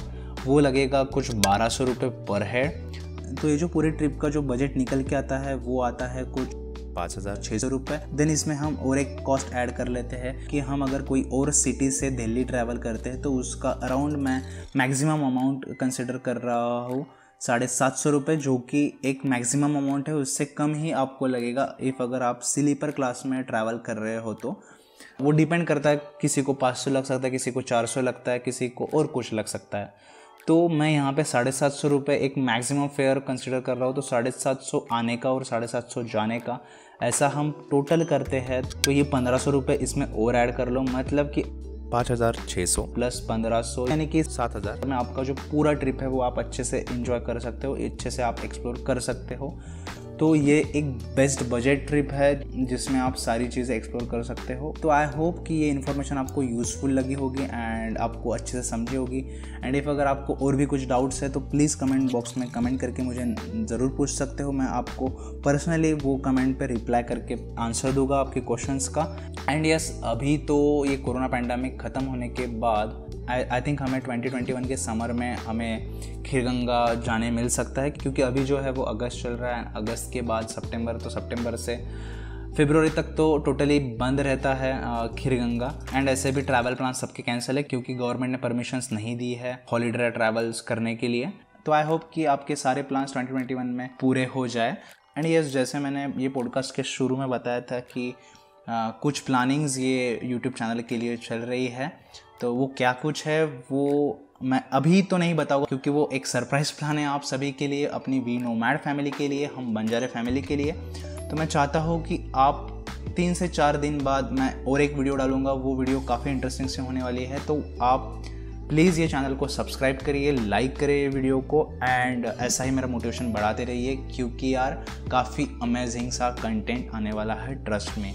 वो लगेगा कुछ 1200 रुपये पर हेड। तो ये जो पूरी ट्रिप का जो बजट निकल के आता है वो आता है कुछ 5600 रुपये। देन इसमें हम और एक कॉस्ट ऐड कर लेते हैं कि हम अगर कोई और सिटी से दिल्ली ट्रैवल करते हैं तो उसका अराउंड मैं मैक्सिमम अमाउंट कंसिडर कर रहा हूँ 750 रुपये, जो कि एक मैक्सिमम अमाउंट है। उससे कम ही आपको लगेगा इफ़ अगर आप स्लीपर क्लास में ट्रैवल कर रहे हो तो। वो डिपेंड करता है, किसी को 500 लग सकता है, किसी को 400 लगता है, किसी को और कुछ लग सकता है। तो मैं यहाँ पे 750 रुपये एक मैक्सिमम फेयर कंसिडर कर रहा हूँ। तो 750 आने का और 750 जाने का ऐसा हम टोटल करते हैं तो ये 1500 रुपये इसमें और ऐड कर लो, मतलब कि 5600 प्लस 1500 यानी कि 7000 में आपका जो पूरा ट्रिप है वो आप अच्छे से एंजॉय कर सकते हो, अच्छे से आप एक्सप्लोर कर सकते हो। तो ये एक बेस्ट बजट ट्रिप है जिसमें आप सारी चीज़ें एक्सप्लोर कर सकते हो। तो आई होप कि ये इन्फॉर्मेशन आपको यूज़फुल लगी होगी एंड आपको अच्छे से समझी होगी। एंड इफ़ अगर आपको और भी कुछ डाउट्स है तो प्लीज़ कमेंट बॉक्स में कमेंट करके मुझे ज़रूर पूछ सकते हो। मैं आपको पर्सनली वो कमेंट पे रिप्लाई करके आंसर दूंगा आपके क्वेश्चंस का। एंड यस, अभी तो ये कोरोना पैंडेमिक ख़त्म होने के बाद आई थिंक हमें 2021 के समर में हमें खीरगंगा जाने मिल सकता है, क्योंकि अभी जो है वो अगस्त चल रहा है। अगस्त के बाद सितंबर, तो सितंबर से फरवरी तक तो टोटली बंद रहता है खीरगंगा। एंड ऐसे भी ट्रैवल प्लान सबके कैंसिल है, क्योंकि गवर्नमेंट ने परमिशंस नहीं दी है हॉलीडे ट्रैवल्स करने के लिए। तो आई होप कि आपके सारे प्लान्स 2021 में पूरे हो जाए। एंड यस, जैसे मैंने ये पॉडकास्ट के शुरू में बताया था कि कुछ प्लानिंग्स ये यूट्यूब चैनल के लिए चल रही है, तो वो क्या कुछ है वो मैं अभी तो नहीं बताऊंगा, क्योंकि वो एक सरप्राइज़ प्लान है आप सभी के लिए, अपनी वी नोमैड फैमिली के लिए, हम बंजारे फैमिली के लिए। तो मैं चाहता हूँ कि आप 3 से 4 दिन बाद मैं और एक वीडियो डालूंगा, वो वीडियो काफ़ी इंटरेस्टिंग से होने वाली है। तो आप प्लीज़ ये चैनल को सब्सक्राइब करिए, लाइक करिए ये वीडियो को, एंड ऐसा ही मेरा मोटिवेशन बढ़ाते रहिए, क्योंकि यार काफ़ी अमेजिंग सा कंटेंट आने वाला है, ट्रस्ट में।